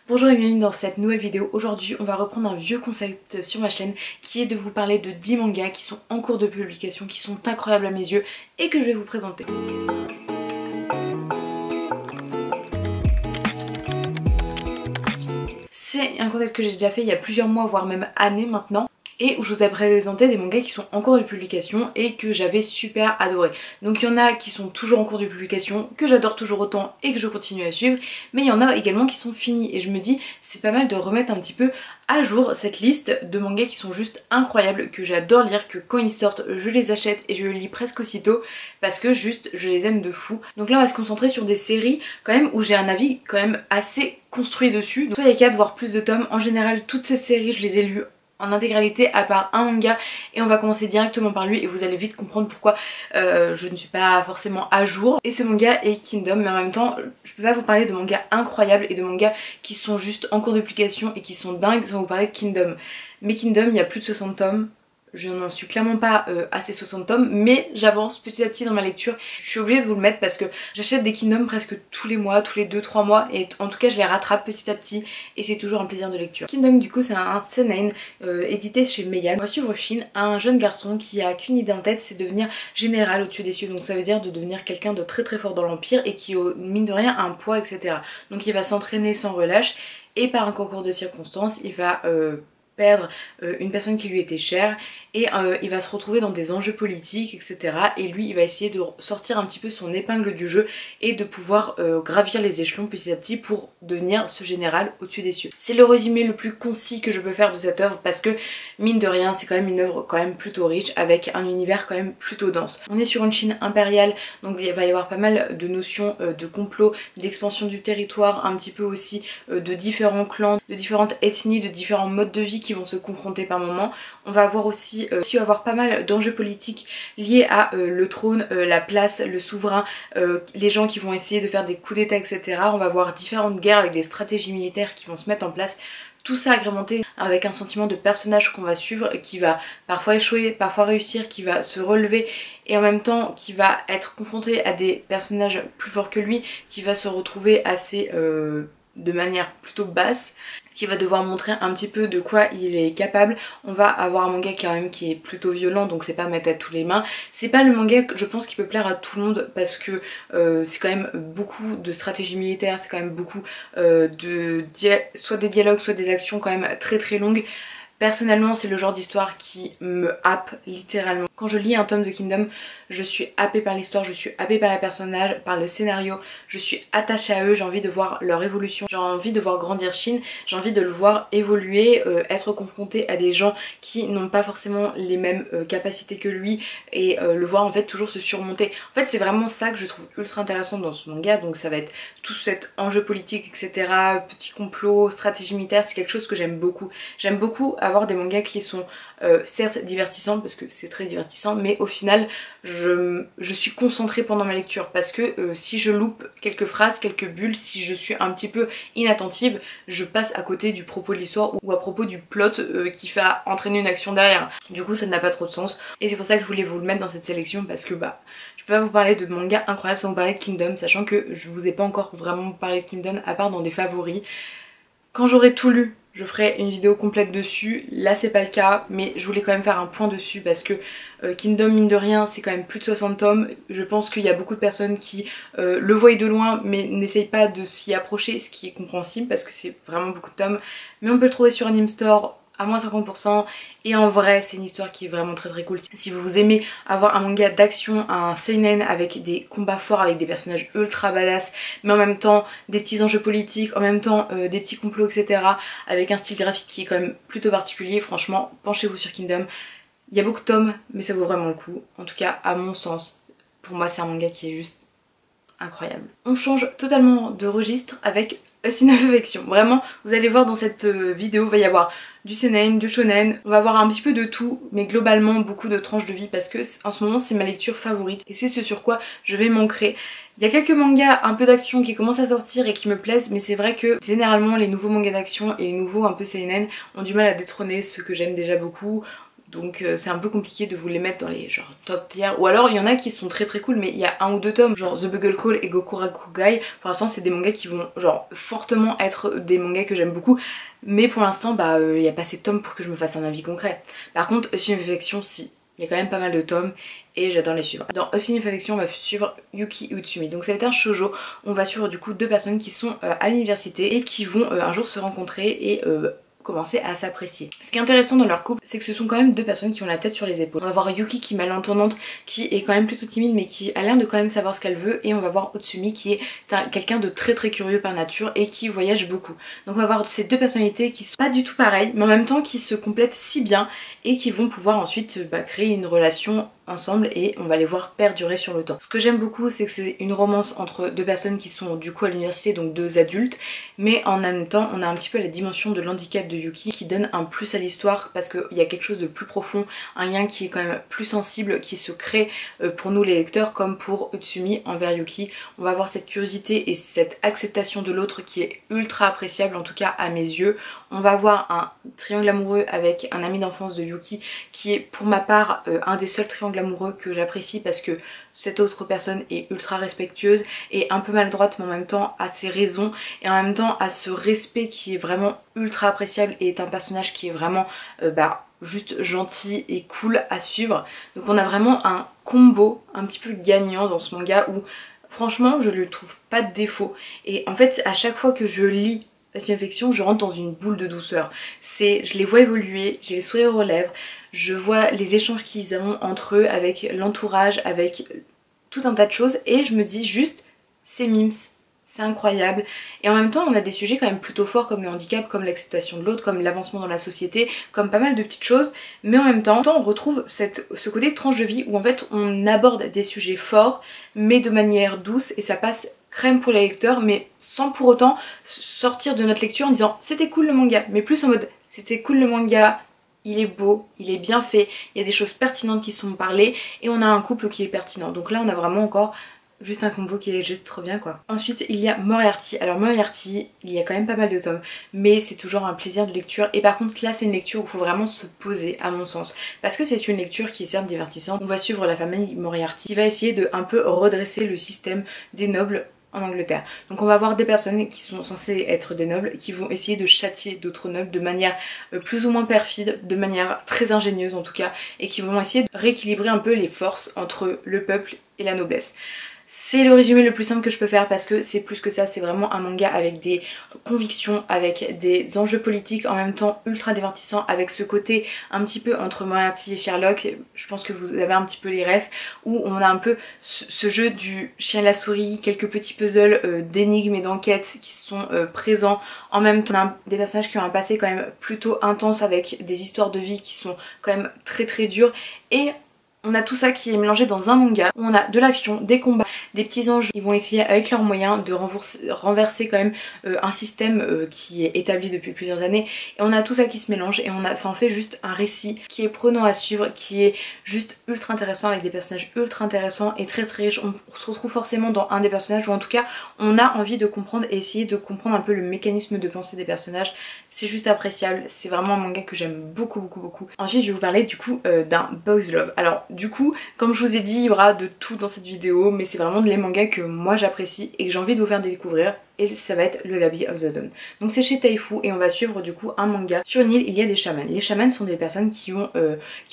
Bonjour et bienvenue dans cette nouvelle vidéo. Aujourd'hui on va reprendre un vieux concept sur ma chaîne qui est de vous parler de 10 mangas qui sont en cours de publication, qui sont incroyables à mes yeux et que je vais vous présenter. C'est un concept que j'ai déjà fait il y a plusieurs mois voire même années maintenant, et où je vous ai présenté des mangas qui sont en cours de publication et que j'avais super adoré. Donc il y en a qui sont toujours en cours de publication, que j'adore toujours autant et que je continue à suivre, mais il y en a également qui sont finis et je me dis c'est pas mal de remettre un petit peu à jour cette liste de mangas qui sont juste incroyables, que j'adore lire, que quand ils sortent je les achète et je les lis presque aussitôt parce que juste je les aime de fou. Donc là on va se concentrer sur des séries quand même où j'ai un avis quand même assez construit dessus. Donc soit il y a 4 voire plus de tomes, en général toutes ces séries je les ai lues en intégralité à part un manga et on va commencer directement par lui et vous allez vite comprendre pourquoi je ne suis pas forcément à jour. Et ce manga est Kingdom, mais en même temps je peux pas vous parler de mangas incroyables et de mangas qui sont juste en cours de publication et qui sont dingues sans vous parler de Kingdom. Mais Kingdom il y a plus de 60 tomes. Je n'en suis clairement pas à ces 60 tomes, mais j'avance petit à petit dans ma lecture. Je suis obligée de vous le mettre parce que j'achète des Kingdom presque tous les mois, tous les 2-3 mois, et en tout cas je les rattrape petit à petit et c'est toujours un plaisir de lecture. Kingdom du coup c'est un seinen édité chez Meian. On va suivre Shin, un jeune garçon qui a qu'une idée en tête, c'est devenir général au-dessus des cieux, donc ça veut dire de devenir quelqu'un de très très fort dans l'empire et qui mine de rien a un poids, etc. Donc il va s'entraîner sans relâche et par un concours de circonstances il va perdre une personne qui lui était chère et il va se retrouver dans des enjeux politiques, etc. Et lui il va essayer de sortir un petit peu son épingle du jeu et de pouvoir gravir les échelons petit à petit pour devenir ce général au-dessus des cieux. C'est le résumé le plus concis que je peux faire de cette œuvre parce que mine de rien c'est quand même une œuvre quand même plutôt riche avec un univers quand même plutôt dense. On est sur une Chine impériale, donc il va y avoir pas mal de notions de complot, d'expansion du territoire, un petit peu aussi de différents clans, de différentes ethnies, de différents modes de vie qui vont se confronter par moments. On va avoir aussi pas mal d'enjeux politiques liés à le trône, la place, le souverain, les gens qui vont essayer de faire des coups d'état, etc. On va avoir différentes guerres avec des stratégies militaires qui vont se mettre en place. Tout ça agrémenté avec un sentiment de personnage qu'on va suivre, qui va parfois échouer, parfois réussir, qui va se relever et en même temps qui va être confronté à des personnages plus forts que lui, qui va se retrouver assez de manière plutôt basse, qui va devoir montrer un petit peu de quoi il est capable. On va avoir un manga quand même qui est plutôt violent, donc c'est pas mettre à tous les mains. C'est pas le manga que je pense qui peut plaire à tout le monde parce que c'est quand même beaucoup de stratégie militaire, c'est quand même beaucoup soit des dialogues, soit des actions quand même très très longues. Personnellement c'est le genre d'histoire qui me happe littéralement. Quand je lis un tome de Kingdom, je suis happée par l'histoire, je suis happée par les personnages, par le scénario, je suis attachée à eux, j'ai envie de voir leur évolution, j'ai envie de voir grandir Shin, j'ai envie de le voir évoluer, être confronté à des gens qui n'ont pas forcément les mêmes capacités que lui et le voir en fait toujours se surmonter. En fait c'est vraiment ça que je trouve ultra intéressant dans ce manga, donc ça va être tout cet enjeu politique, etc. Petit complot, stratégie militaire, c'est quelque chose que j'aime beaucoup. J'aime beaucoup avoir des mangas qui sont certes divertissants parce que c'est très divertissant, mais au final je suis concentrée pendant ma lecture parce que si je loupe quelques phrases, quelques bulles, si je suis un petit peu inattentive, je passe à côté du propos de l'histoire ou à propos du plot qui fait entraîner une action derrière. Du coup ça n'a pas trop de sens et c'est pour ça que je voulais vous le mettre dans cette sélection parce que je peux pas vous parler de manga incroyable sans vous parler de Kingdom, sachant que je vous ai pas encore vraiment parlé de Kingdom à part dans des favoris. Quand j'aurai tout lu, je ferai une vidéo complète dessus. Là c'est pas le cas, mais je voulais quand même faire un point dessus parce que Kingdom mine de rien c'est quand même plus de 60 tomes. Je pense qu'il y a beaucoup de personnes qui le voient de loin mais n'essayent pas de s'y approcher, ce qui est compréhensible parce que c'est vraiment beaucoup de tomes. Mais on peut le trouver sur Anime Store à moins 50% et en vrai c'est une histoire qui est vraiment très très cool. Si vous aimez avoir un manga d'action, un seinen avec des combats forts, avec des personnages ultra badass mais en même temps des petits enjeux politiques, en même temps des petits complots, etc. avec un style graphique qui est quand même plutôt particulier, franchement penchez-vous sur Kingdom. Il y a beaucoup de tomes mais ça vaut vraiment le coup, en tout cas à mon sens. Pour moi c'est un manga qui est juste incroyable. On change totalement de registre avec A Sin of Affection. Vraiment, vous allez voir dans cette vidéo, il va y avoir du seinen, du shonen, on va voir un petit peu de tout, mais globalement beaucoup de tranches de vie parce que en ce moment c'est ma lecture favorite et c'est ce sur quoi je vais m'ancrer. Il y a quelques mangas un peu d'action qui commencent à sortir et qui me plaisent, mais c'est vrai que généralement les nouveaux mangas d'action et les nouveaux un peu seinen ont du mal à détrôner ceux que j'aime déjà beaucoup. donc c'est un peu compliqué de vous les mettre dans les genre top tier. Ou alors il y en a qui sont très très cool mais il y a 1 ou 2 tomes, genre The Bugle Call et Gokurakugai. Pour l'instant c'est des mangas qui vont genre fortement être des mangas que j'aime beaucoup, mais pour l'instant bah il n'y a pas assez de tomes pour que je me fasse un avis concret. Par contre Ocean of Affection, si, il y a quand même pas mal de tomes et j'adore les suivre. Dans Ocean of Affection on va suivre Yuki Utsumi, donc ça va être un shoujo. On va suivre du coup 2 personnes qui sont à l'université et qui vont un jour se rencontrer et commencer à s'apprécier. Ce qui est intéressant dans leur couple, c'est que ce sont quand même 2 personnes qui ont la tête sur les épaules. On va voir Yuki qui est malentendante, qui est quand même plutôt timide mais qui a l'air de quand même savoir ce qu'elle veut, et on va voir Utsumi qui est quelqu'un de très très curieux par nature et qui voyage beaucoup. Donc on va voir ces 2 personnalités qui sont pas du tout pareilles mais en même temps qui se complètent si bien et qui vont pouvoir ensuite créer une relation ensemble et on va les voir perdurer sur le temps. Ce que j'aime beaucoup c'est que c'est une romance entre 2 personnes qui sont du coup à l'université, donc 2 adultes, mais en même temps on a un petit peu la dimension de l'handicap de Yuki qui donne un plus à l'histoire parce qu'il y a quelque chose de plus profond, un lien qui est quand même plus sensible qui se crée pour nous les lecteurs comme pour Utsumi envers Yuki. On va avoir cette curiosité et cette acceptation de l'autre qui est ultra appréciable, en tout cas à mes yeux. On va avoir un triangle amoureux avec un ami d'enfance de Yuki qui est pour ma part un des seuls triangles amoureux que j'apprécie parce que cette autre personne est ultra respectueuse et un peu maladroite mais en même temps a ses raisons et en même temps a ce respect qui est vraiment ultra appréciable et est un personnage qui est vraiment juste gentil et cool à suivre. Donc on a vraiment un combo un petit peu gagnant dans ce manga où franchement je lui trouve pas de défaut, et en fait à chaque fois que je lis Ocean of Affection, je rentre dans une boule de douceur. Je les vois évoluer, j'ai les sourires aux lèvres, je vois les échanges qu'ils ont entre eux avec l'entourage, avec tout un tas de choses et je me dis juste c'est mimes, c'est incroyable. Et en même temps on a des sujets quand même plutôt forts comme le handicap, comme l'acceptation de l'autre, comme l'avancement dans la société, comme pas mal de petites choses, mais en même temps on retrouve ce côté tranche de vie où en fait on aborde des sujets forts mais de manière douce et ça passe crème pour les lecteurs mais sans pour autant sortir de notre lecture en disant c'était cool le manga, mais plus en mode c'était cool le manga, il est beau, il est bien fait, il y a des choses pertinentes qui sont parlées et on a un couple qui est pertinent. Donc là on a vraiment encore juste un combo qui est juste trop bien quoi. Ensuite il y a Moriarty. Alors Moriarty, il y a quand même pas mal de tomes mais c'est toujours un plaisir de lecture, et par contre là c'est une lecture où il faut vraiment se poser à mon sens parce que c'est une lecture qui est certes divertissante. On va suivre la famille Moriarty qui va essayer de un peu redresser le système des nobles en Angleterre. Donc on va avoir des personnes qui sont censées être des nobles qui vont essayer de châtier d'autres nobles de manière plus ou moins perfide, de manière très ingénieuse en tout cas, et qui vont essayer de rééquilibrer un peu les forces entre le peuple et la noblesse. C'est le résumé le plus simple que je peux faire parce que c'est plus que ça, c'est vraiment un manga avec des convictions, avec des enjeux politiques en même temps ultra divertissant, avec ce côté un petit peu entre Moriarty et Sherlock. Je pense que vous avez un petit peu les refs, où on a un peu ce jeu du chien et la souris, quelques petits puzzles d'énigmes et d'enquêtes qui sont présents. En même temps on a des personnages qui ont un passé quand même plutôt intense avec des histoires de vie qui sont quand même très très dures, et on a tout ça qui est mélangé dans un manga où on a de l'action, des combats, des petits enjeux. Ils vont essayer avec leurs moyens de renverser quand même un système qui est établi depuis plusieurs années. Et on a tout ça qui se mélange et ça en fait juste un récit qui est prenant à suivre, qui est juste ultra intéressant avec des personnages ultra intéressants et très très riches. On se retrouve forcément dans un des personnages, ou en tout cas on a envie de comprendre et essayer de comprendre un peu le mécanisme de pensée des personnages. C'est juste appréciable, c'est vraiment un manga que j'aime beaucoup beaucoup beaucoup. Ensuite je vais vous parler du coup d'un Boys Love. Alors du coup, comme je vous ai dit, il y aura de tout dans cette vidéo, mais c'est vraiment les mangas que moi j'apprécie et que j'ai envie de vous faire découvrir, et ça va être le L'Habit of the Dawn. Donc c'est chez Taifu et on va suivre du coup un manga. Sur une île il y a des chamans. Les chamans sont des personnes qui ont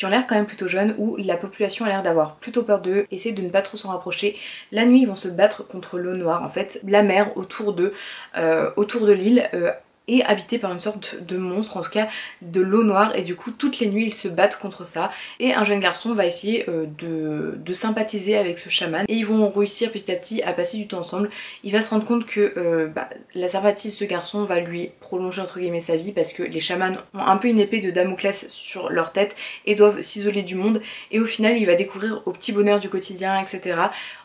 l'air quand même plutôt jeunes, où la population a l'air d'avoir plutôt peur d'eux, essayer de ne pas trop s'en rapprocher. La nuit ils vont se battre contre l'eau noire, en fait la mer autour de l'île est habité par une sorte de monstre, en tout cas de l'eau noire, et du coup toutes les nuits ils se battent contre ça, et un jeune garçon va essayer de sympathiser avec ce chaman et ils vont réussir petit à petit à passer du temps ensemble. Il va se rendre compte que la sympathie de ce garçon va lui prolonger entre guillemets sa vie, parce que les chamans ont un peu une épée de Damoclès sur leur tête et doivent s'isoler du monde, et au final il va découvrir au petit bonheur du quotidien, etc.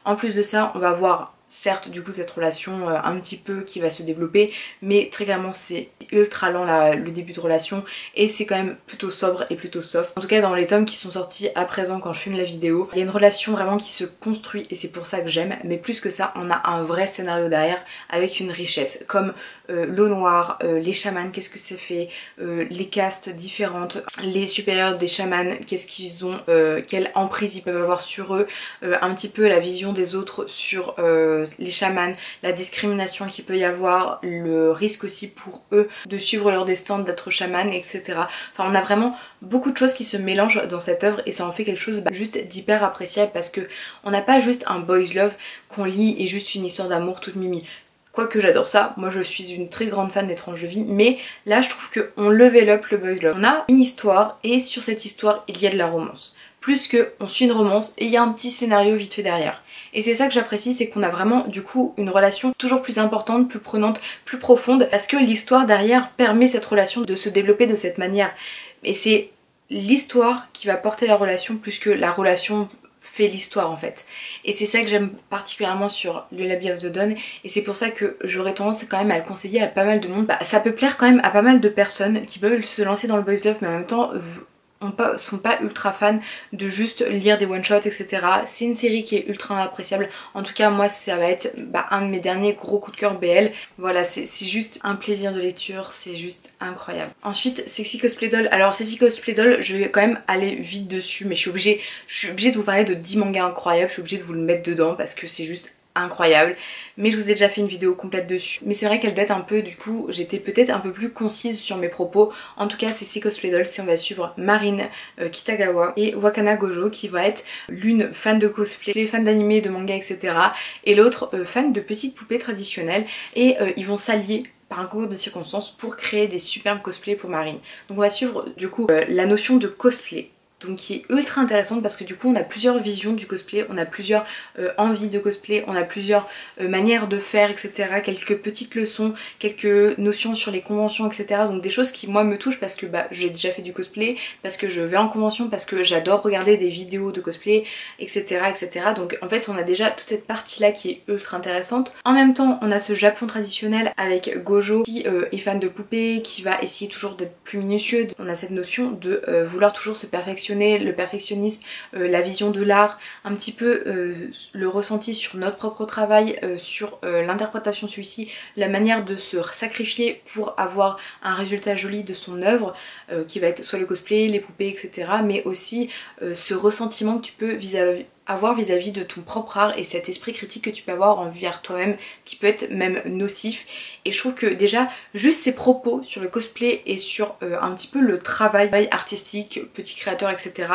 En plus de ça on va voir certes du coup cette relation un petit peu qui va se développer, mais très clairement c'est ultra lent le début de relation et c'est quand même plutôt sobre et plutôt soft. En tout cas dans les tomes qui sont sortis à présent quand je filme la vidéo, il y a une relation vraiment qui se construit et c'est pour ça que j'aime, mais plus que ça on a un vrai scénario derrière avec une richesse, comme l'eau noire, les chamans, qu'est-ce que ça fait, les castes différentes, les supérieurs des chamans, qu'est-ce qu'ils ont, quelle emprise ils peuvent avoir sur eux, un petit peu la vision des autres sur les chamans, la discrimination qu'il peut y avoir, le risque aussi pour eux de suivre leur destin, d'être chaman, etc. Enfin on a vraiment beaucoup de choses qui se mélangent dans cette œuvre et ça en fait quelque chose juste d'hyper appréciable parce que on n'a pas juste un boys love qu'on lit et juste une histoire d'amour toute mimi. Quoique j'adore ça, moi je suis une très grande fan des tranches de vie, mais là je trouve qu'on level up le boys love. On a une histoire et sur cette histoire il y a de la romance. Plus que on suit une romance et il y a un petit scénario vite fait derrière. Et c'est ça que j'apprécie, c'est qu'on a vraiment du coup une relation toujours plus importante, plus prenante, plus profonde, parce que l'histoire derrière permet cette relation de se développer de cette manière. Et c'est l'histoire qui va porter la relation plus que la relation fait l'histoire en fait. Et c'est ça que j'aime particulièrement sur le Lullaby of the Dawn et c'est pour ça que j'aurais tendance quand même à le conseiller à pas mal de monde. Ça peut plaire quand même à pas mal de personnes qui peuvent se lancer dans le boys love mais en même temps sont pas ultra fans de juste lire des one shots etc. C'est une série qui est ultra appréciable, en tout cas moi ça va être un de mes derniers gros coups de cœur BL. Voilà, c'est juste un plaisir de lecture, c'est juste incroyable. Ensuite Sexy Cosplay Doll, alors Sexy Cosplay Doll je vais quand même aller vite dessus mais je suis obligée de vous parler de 10 mangas incroyables, je suis obligée de vous le mettre dedans parce que c'est juste incroyable, mais je vous ai déjà fait une vidéo complète dessus. Mais c'est vrai qu'elle date un peu, du coup j'étais peut-être un peu plus concise sur mes propos. En tout cas c'est Sexy Cosplay Doll, si on va suivre Marine Kitagawa et Wakana Gojo qui va être l'une fan de cosplay, les fans d'anime, de manga etc. et l'autre fan de petites poupées traditionnelles et ils vont s'allier par un concours de circonstances pour créer des superbes cosplays pour Marine. Donc on va suivre du coup la notion de cosplay. Donc qui est ultra intéressante parce que du coup on a plusieurs visions du cosplay, on a plusieurs envies de cosplay, on a plusieurs manières de faire etc. Quelques petites leçons, quelques notions sur les conventions etc. Donc des choses qui moi me touchent parce que j'ai déjà fait du cosplay, parce que je vais en convention, parce que j'adore regarder des vidéos de cosplay etc. etc. Donc en fait on a déjà toute cette partie là qui est ultra intéressante. En même temps on a ce Japon traditionnel avec Gojo qui est fan de poupées, qui va essayer toujours d'être plus minutieux. On a cette notion de vouloir toujours se perfectionner, le perfectionnisme, la vision de l'art, un petit peu le ressenti sur notre propre travail, sur l'interprétation de celui-ci, la manière de se sacrifier pour avoir un résultat joli de son œuvre, qui va être soit le cosplay, les poupées, etc. mais aussi ce ressentiment que tu peux avoir vis-à-vis de ton propre art et cet esprit critique que tu peux avoir envers toi-même qui peut être même nocif. Et je trouve que déjà juste ces propos sur le cosplay et sur un petit peu le travail artistique, petit créateur etc.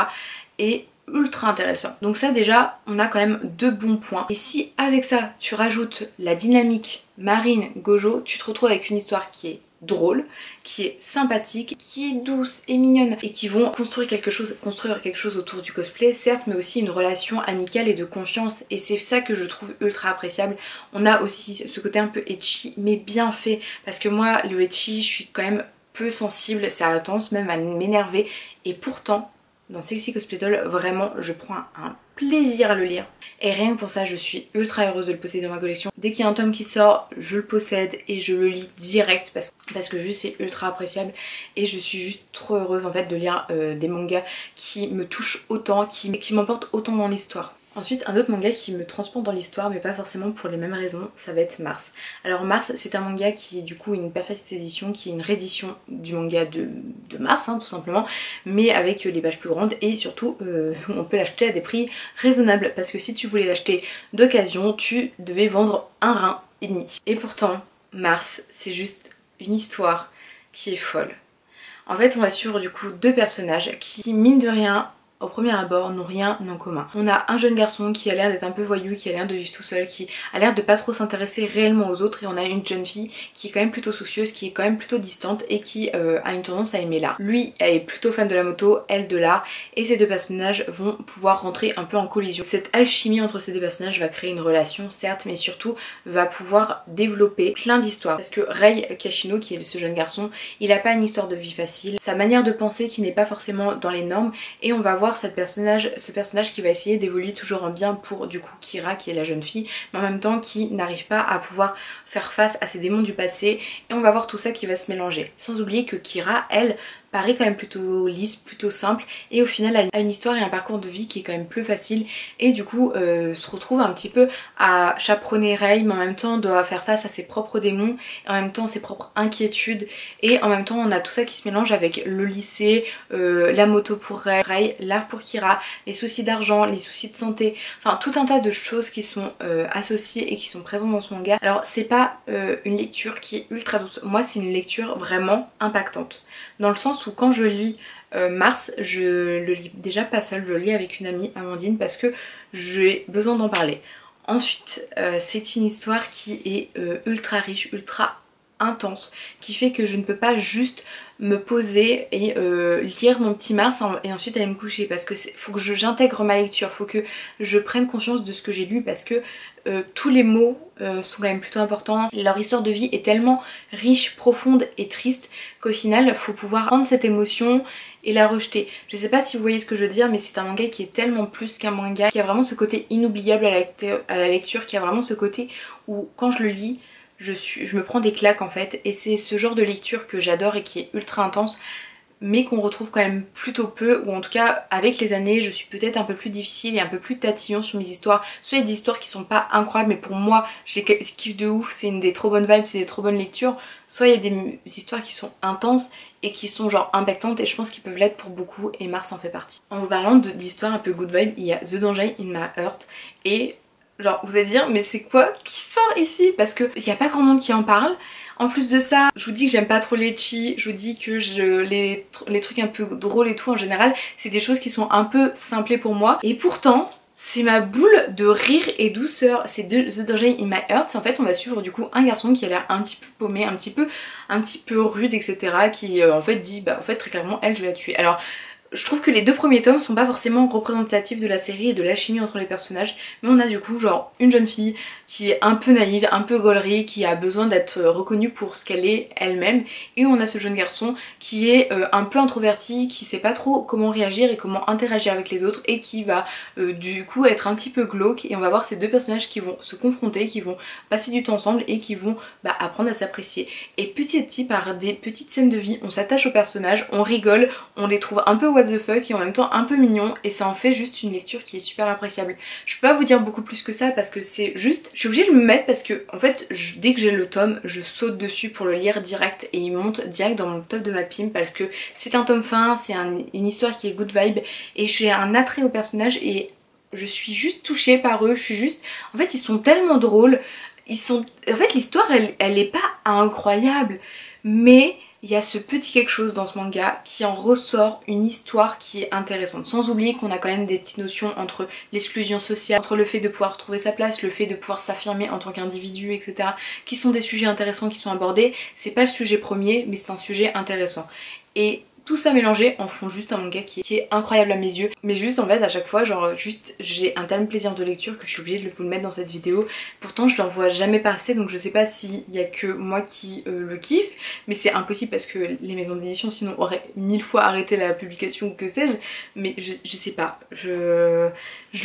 est ultra intéressant. Donc ça déjà on a quand même deux bons points. Et si avec ça tu rajoutes la dynamique Marine Gojo, tu te retrouves avec une histoire qui est drôle, qui est sympathique, qui est douce et mignonne et qui vont construire quelque chose autour du cosplay certes, mais aussi une relation amicale et de confiance et c'est ça que je trouve ultra appréciable. On a aussi ce côté un peu ecchi mais bien fait parce que moi le ecchi je suis quand même peu sensible, ça a tendance même à m'énerver et pourtant dans Sexy Cosplay Doll vraiment je prends un plaisir à le lire et rien que pour ça je suis ultra heureuse de le posséder dans ma collection. Dès qu'il y a un tome qui sort je le possède et je le lis direct parce que juste c'est ultra appréciable et je suis juste trop heureuse en fait de lire des mangas qui me touchent autant, qui m'emportent autant dans l'histoire. Ensuite un autre manga qui me transporte dans l'histoire mais pas forcément pour les mêmes raisons, ça va être Mars. Alors Mars c'est un manga qui est du coup une perfect édition, qui est une réédition du manga de Mars tout simplement, mais avec les pages plus grandes et surtout on peut l'acheter à des prix raisonnables parce que si tu voulais l'acheter d'occasion tu devais vendre un rein et demi. Et pourtant Mars c'est juste une histoire qui est folle. En fait on va suivre du coup deux personnages qui mine de rien au premier abord n'ont rien en commun. On a un jeune garçon qui a l'air d'être un peu voyou, qui a l'air de vivre tout seul, qui a l'air de pas trop s'intéresser réellement aux autres et on a une jeune fille qui est quand même plutôt soucieuse, qui est quand même plutôt distante et qui a une tendance à aimer l'art. Lui est plutôt fan de la moto, elle de l'art et ces deux personnages vont pouvoir rentrer un peu en collision. Cette alchimie entre ces deux personnages va créer une relation certes mais surtout va pouvoir développer plein d'histoires parce que Rei Kashino qui est ce jeune garçon, il a pas une histoire de vie facile, sa manière de penser qui n'est pas forcément dans les normes et on va voir avoir ce personnage qui va essayer d'évoluer toujours en bien pour du coup Kira qui est la jeune fille, mais en même temps qui n'arrive pas à pouvoir faire face à ses démons du passé, et on va voir tout ça qui va se mélanger. Sans oublier que Kira, elle, paraît quand même plutôt lisse, plutôt simple, et au final a une histoire et un parcours de vie qui est quand même plus facile, et du coup se retrouve un petit peu à chaperonner Rei, mais en même temps doit faire face à ses propres démons, et en même temps ses propres inquiétudes, et en même temps on a tout ça qui se mélange avec le lycée, la moto pour Rei, l'art pour Kira, les soucis d'argent, les soucis de santé, enfin tout un tas de choses qui sont associées et qui sont présentes dans ce manga. Alors c'est pas une lecture qui est ultra douce, moi c'est une lecture vraiment impactante, dans le sens où quand je lis Mars, je le lis déjà pas seule, je le lis avec une amie, Amandine, parce que j'ai besoin d'en parler. Ensuite, c'est une histoire qui est ultra riche, ultra intense, qui fait que je ne peux pas juste me poser et lire mon petit Mars et ensuite aller me coucher, parce que faut que j'intègre ma lecture, faut que je prenne conscience de ce que j'ai lu, parce que tous les mots sont quand même plutôt importants. Leur histoire de vie est tellement riche, profonde et triste qu'au final faut pouvoir prendre cette émotion et la rejeter. Je sais pas si vous voyez ce que je veux dire, mais c'est un manga qui est tellement plus qu'un manga, qui a vraiment ce côté inoubliable à la lecture, qui a vraiment ce côté où quand je le lis, je me prends des claques en fait, et c'est ce genre de lecture que j'adore et qui est ultra intense, mais qu'on retrouve quand même plutôt peu, ou en tout cas avec les années je suis peut-être un peu plus difficile et un peu plus tatillon sur mes histoires. Soit il y a des histoires qui sont pas incroyables mais pour moi j'ai kiffe de ouf, c'est une des trop bonnes vibes, c'est des trop bonnes lectures, soit il y a des histoires qui sont intenses et qui sont genre impactantes, et je pense qu'ils peuvent l'être pour beaucoup, et Mars en fait partie. En vous parlant d'histoires un peu good vibe, il y a The Danger in My Heart, et genre vous allez dire mais c'est quoi qui sort ici, parce que il n'y a pas grand monde qui en parle. En plus de ça, je vous dis que j'aime pas trop les chi, je vous dis que les trucs un peu drôles et tout en général, c'est des choses qui sont un peu simplées pour moi. Et pourtant, c'est ma boule de rire et douceur. C'est The Danger in My Heart. En fait, on va suivre du coup un garçon qui a l'air un petit peu paumé, un petit peu rude, etc. Qui en fait dit, bah en fait très clairement, elle je vais la tuer. Alors, je trouve que les deux premiers tomes sont pas forcément représentatifs de la série et de la chimie entre les personnages, mais on a du coup genre une jeune fille qui est un peu naïve, un peu gaulerie, qui a besoin d'être reconnue pour ce qu'elle est elle-même, et on a ce jeune garçon qui est un peu introverti, qui sait pas trop comment réagir et comment interagir avec les autres, et qui va du coup être un petit peu glauque, et on va voir ces deux personnages qui vont se confronter, qui vont passer du temps ensemble et qui vont apprendre à s'apprécier. Et petit à petit, par des petites scènes de vie, on s'attache aux personnages, on rigole, on les trouve un peu what the fuck et en même temps un peu mignons, et ça en fait juste une lecture qui est super appréciable. Je peux pas vous dire beaucoup plus que ça parce que c'est juste, je suis obligée de me mettre parce que en fait dès que j'ai le tome je saute dessus pour le lire direct, et il monte direct dans mon top de ma pile parce que c'est un tome fin, c'est une histoire qui est good vibe, et j'ai un attrait aux personnages et je suis juste touchée par eux. Je suis juste, en fait ils sont tellement drôles, en fait l'histoire elle est pas incroyable, mais il y a ce petit quelque chose dans ce manga qui en ressort une histoire qui est intéressante. Sans oublier qu'on a quand même des petites notions entre l'exclusion sociale, entre le fait de pouvoir trouver sa place, le fait de pouvoir s'affirmer en tant qu'individu, etc. qui sont des sujets intéressants qui sont abordés. C'est pas le sujet premier, mais c'est un sujet intéressant. Et tout ça mélangé en font juste un manga qui est incroyable à mes yeux. Mais juste en fait à chaque fois genre juste j'ai un tel plaisir de lecture que je suis obligée de vous le mettre dans cette vidéo. Pourtant je l'en vois jamais passer, donc je sais pas s'il y a que moi qui le kiffe, mais c'est impossible parce que les maisons d'édition sinon auraient 1000 fois arrêté la publication ou que sais-je. Mais je sais pas, je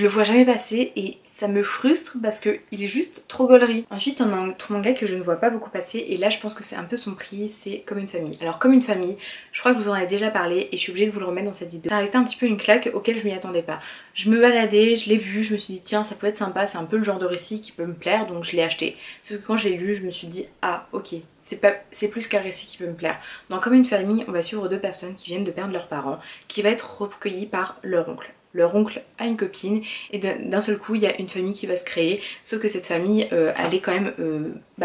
le vois jamais passer et ça me frustre parce qu'il est juste trop gaulerie. Ensuite on a un autre manga que je ne vois pas beaucoup passer, et là je pense que c'est un peu son prix, c'est Comme une famille. Alors Comme une famille, je crois que vous en avez déjà parlé et je suis obligée de vous le remettre dans cette vidéo. Ça a été un petit peu une claque auquel je m'y attendais pas. Je me baladais, je l'ai vu, je me suis dit tiens ça peut être sympa, c'est un peu le genre de récit qui peut me plaire, donc je l'ai acheté. Sauf que quand je l'ai lu je me suis dit ah ok, c'est plus qu'un récit qui peut me plaire. Dans Comme une famille on va suivre deux personnes qui viennent de perdre leurs parents, qui va être recueillies par leur oncle. Leur oncle a une copine et d'un seul coup il y a une famille qui va se créer, sauf que cette famille elle est quand même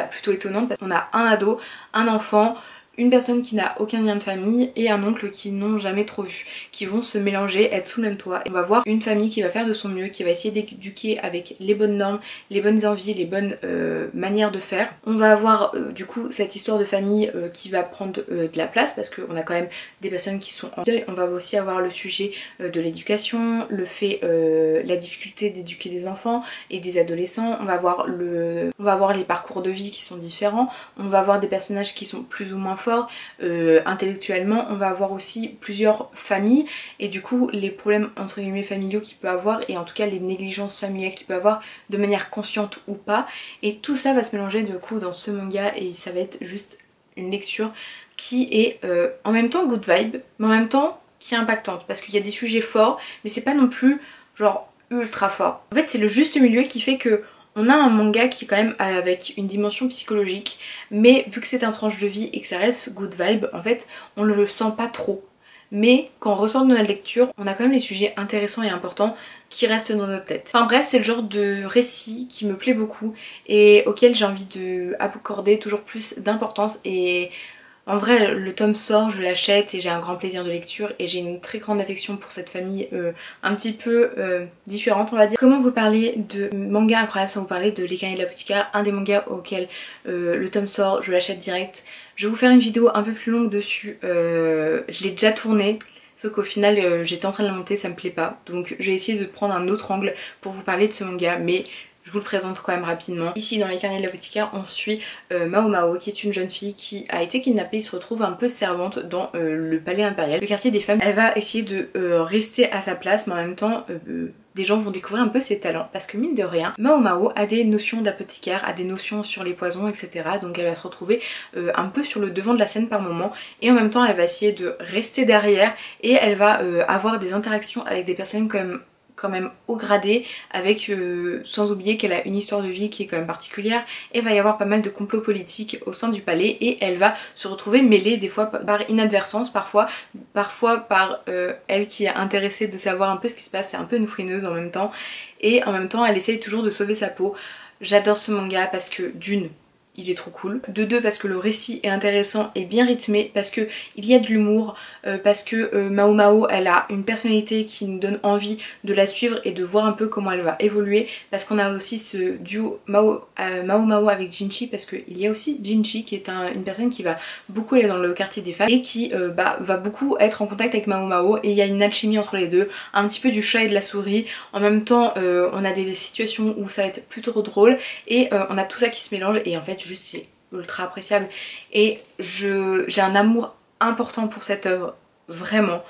plutôt étonnante parce qu'on a un ado, un enfant, une personne qui n'a aucun lien de famille et un oncle qui n'ont jamais trop vu, qui vont se mélanger, être sous le même toit. Et on va voir une famille qui va faire de son mieux, qui va essayer d'éduquer avec les bonnes normes, les bonnes envies, les bonnes manières de faire. On va avoir du coup cette histoire de famille qui va prendre de la place parce qu'on a quand même des personnes qui sont en deuil. On va aussi avoir le sujet de l'éducation, le fait, la difficulté d'éduquer des enfants et des adolescents. On va avoir les parcours de vie qui sont différents. On va avoir des personnages qui sont plus ou moins forts. fort intellectuellement, on va avoir aussi plusieurs familles et du coup les problèmes entre guillemets familiaux qu'il peut avoir et en tout cas les négligences familiales qu'il peut avoir de manière consciente ou pas, et tout ça va se mélanger du coup dans ce manga et ça va être juste une lecture qui est en même temps good vibe mais en même temps qui est impactante parce qu'il y a des sujets forts mais c'est pas non plus genre ultra fort. En fait c'est le juste milieu qui fait que on a un manga qui est quand même avec une dimension psychologique, mais vu que c'est un tranche de vie et que ça reste good vibe, en fait on le sent pas trop. Mais quand on ressort de notre lecture, on a quand même les sujets intéressants et importants qui restent dans notre tête. Enfin bref, c'est le genre de récit qui me plaît beaucoup et auquel j'ai envie de accorder toujours plus d'importance. Et en vrai, le tome sort, je l'achète et j'ai un grand plaisir de lecture et j'ai une très grande affection pour cette famille un petit peu différente on va dire. Comment vous parler de manga incroyable sans vous parler de Les Carnets de l'Apothicaire, un des mangas auquel le tome sort, je l'achète direct. Je vais vous faire une vidéo un peu plus longue dessus, je l'ai déjà tournée. Sauf qu'au final j'étais en train de la monter, ça me plaît pas. Donc j'ai essayé de prendre un autre angle pour vous parler de ce manga, mais je vous le présente quand même rapidement. Ici dans Les Carnets de l'Apothicaire on suit Mao Mao qui est une jeune fille qui a été kidnappée et se retrouve un peu servante dans le palais impérial, le quartier des femmes. Elle va essayer de rester à sa place mais en même temps des gens vont découvrir un peu ses talents parce que mine de rien, Mao Mao a des notions d'apothicaire, a des notions sur les poisons etc. Donc elle va se retrouver un peu sur le devant de la scène par moment et en même temps elle va essayer de rester derrière et elle va avoir des interactions avec des personnes comme quand même haut gradé avec sans oublier qu'elle a une histoire de vie qui est quand même particulière et il va y avoir pas mal de complots politiques au sein du palais et elle va se retrouver mêlée des fois par inadvertance, parfois par elle qui est intéressée de savoir un peu ce qui se passe, c'est un peu une frineuse en même temps et en même temps elle essaye toujours de sauver sa peau. J'adore ce manga parce que d'une, il est trop cool. De deux, parce que le récit est intéressant et bien rythmé, parce que il y a de l'humour, parce que Mao Mao elle a une personnalité qui nous donne envie de la suivre et de voir un peu comment elle va évoluer, parce qu'on a aussi ce duo Mao Mao avec Jinchi, parce qu'il y a aussi Jinchi qui est une personne qui va beaucoup aller dans le quartier des femmes et qui va beaucoup être en contact avec Mao Mao et il y a une alchimie entre les deux, un petit peu du chat et de la souris. En même temps on a des situations où ça va être plutôt drôle et on a tout ça qui se mélange et en fait juste c'est ultra appréciable et j'ai un amour important pour cette œuvre, vraiment.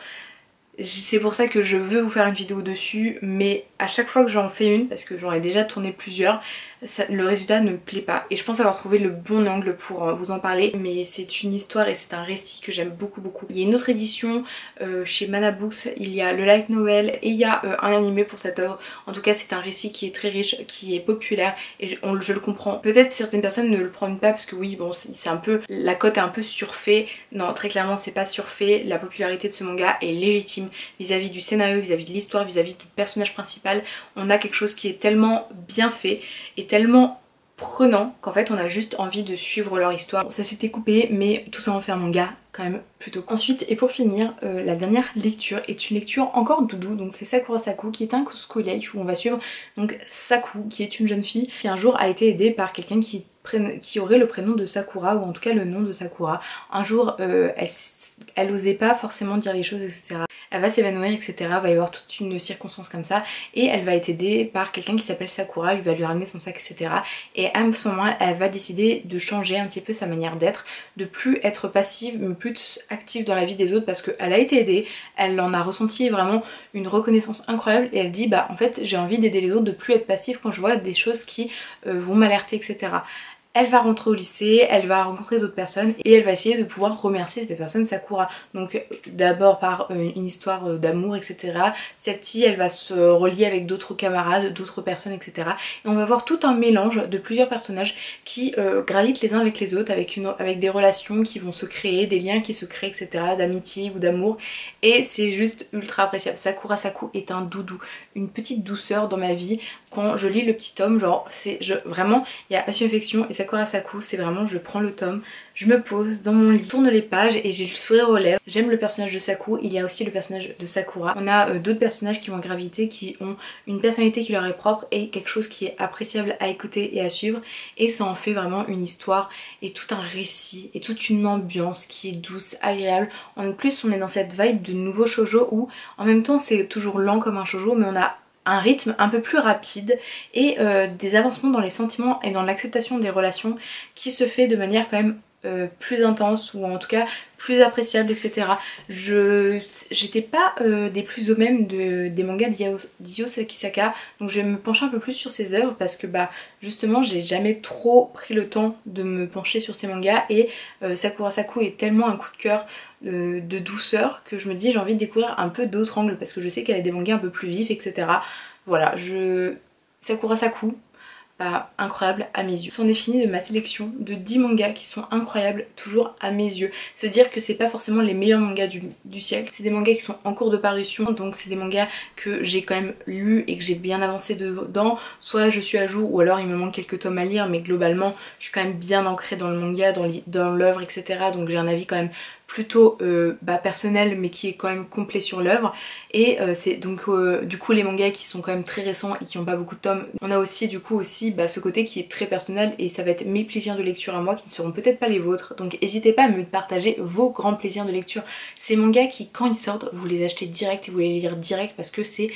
C'est pour ça que je veux vous faire une vidéo dessus, mais à chaque fois que j'en fais une, parce que j'en ai déjà tourné plusieurs, le résultat ne me plaît pas et je pense avoir trouvé le bon angle pour vous en parler, mais c'est une histoire et c'est un récit que j'aime beaucoup. Il y a une autre édition chez Mana Books, il y a le light novel et il y a un animé pour cette œuvre. En tout cas c'est un récit qui est très riche, qui est populaire et je le comprends. Peut-être certaines personnes ne le prennent pas parce que oui bon c'est un peu, la cote est un peu surfait. Non, très clairement c'est pas surfait, la popularité de ce manga est légitime vis-à-vis du scénario, vis-à-vis de l'histoire, vis-à-vis du personnage principal. On a quelque chose qui est tellement bien fait et tellement prenant qu'en fait on a juste envie de suivre leur histoire. Ça s'était coupé mais tout ça en fait un manga quand même plutôt cool. Ensuite et pour finir, la dernière lecture est une lecture encore doudou, donc c'est Sakura Saku qui est un school life où on va suivre donc Saku qui est une jeune fille qui un jour a été aidée par quelqu'un qui aurait le prénom de Sakura ou en tout cas le nom de Sakura. Un jour elle osait pas forcément dire les choses etc. Elle va s'évanouir etc, va y avoir toute une circonstance comme ça et elle va être aidée par quelqu'un qui s'appelle Sakura, lui va lui ramener son sac etc. Et à ce moment elle va décider de changer un petit peu sa manière d'être, de plus être passive mais plus active dans la vie des autres parce qu'elle a été aidée, elle en a ressenti vraiment une reconnaissance incroyable et elle dit bah en fait j'ai envie d'aider les autres, de plus être passive quand je vois des choses qui vont m'alerter etc. Elle va rentrer au lycée, elle va rencontrer d'autres personnes et elle va essayer de pouvoir remercier ces personnes Sakura. Donc d'abord par une histoire d'amour etc. Petit à petit elle va se relier avec d'autres camarades, d'autres personnes etc. Et on va voir tout un mélange de plusieurs personnages qui gravitent les uns avec les autres avec des relations qui vont se créer, des liens qui se créent etc. d'amitié ou d'amour et c'est juste ultra appréciable. Sakura Saku est un doudou, une petite douceur dans ma vie. Quand je lis le petit tome, genre vraiment il y a passion affection et Sakura Saku c'est vraiment je prends le tome, je me pose dans mon lit, tourne les pages et j'ai le sourire aux lèvres. J'aime le personnage de Saku, il y a aussi le personnage de Sakura. On a d'autres personnages qui vont graviter, qui ont une personnalité qui leur est propre et quelque chose qui est appréciable à écouter et à suivre et ça en fait vraiment une histoire et tout un récit et toute une ambiance qui est douce, agréable. En plus on est dans cette vibe de nouveau shoujo où en même temps c'est toujours lent comme un shoujo mais on a un rythme un peu plus rapide et des avancements dans les sentiments et dans l'acceptation des relations qui se fait de manière quand même plus intense, ou en tout cas plus appréciable, etc. J'étais pas des plus au même des mangas d'Hiyao Sakisaka, donc je vais me pencher un peu plus sur ses œuvres parce que bah justement j'ai jamais trop pris le temps de me pencher sur ses mangas, et Sakura Saku est tellement un coup de cœur de douceur que je me dis j'ai envie de découvrir un peu d'autres angles parce que je sais qu'elle a des mangas un peu plus vifs, etc. Voilà, Sakura Saku, bah, incroyable à mes yeux. C'en est fini de ma sélection de 10 mangas qui sont incroyables toujours à mes yeux. Se dire que c'est pas forcément les meilleurs mangas du siècle, c'est des mangas qui sont en cours de parution, donc c'est des mangas que j'ai quand même lus et que j'ai bien avancé dedans. Soit je suis à jour ou alors il me manque quelques tomes à lire, mais globalement je suis quand même bien ancrée dans le manga, dans l'œuvre, etc. Donc j'ai un avis quand même plutôt personnel mais qui est quand même complet sur l'œuvre, et c'est donc du coup les mangas qui sont quand même très récents et qui n'ont pas beaucoup de tomes. On a aussi du coup ce côté qui est très personnel, et ça va être mes plaisirs de lecture à moi qui ne seront peut-être pas les vôtres, donc n'hésitez pas à me partager vos grands plaisirs de lecture. Ces mangas qui quand ils sortent vous les achetez direct et vous les lire direct parce que c'est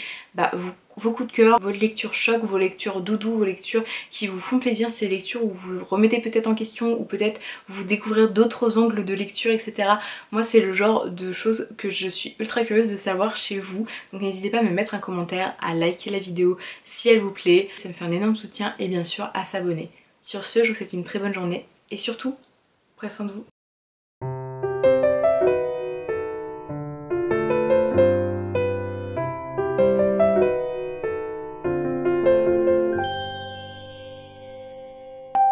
vos coups de cœur, vos lectures choc, vos lectures doudou, vos lectures qui vous font plaisir, ces lectures où vous remettez peut-être en question ou peut-être vous découvrir d'autres angles de lecture, etc. Moi c'est le genre de choses que je suis ultra curieuse de savoir chez vous, donc n'hésitez pas à me mettre un commentaire, à liker la vidéo si elle vous plaît, ça me fait un énorme soutien, et bien sûr à s'abonner. Sur ce, je vous souhaite une très bonne journée et surtout, prenez soin de vous.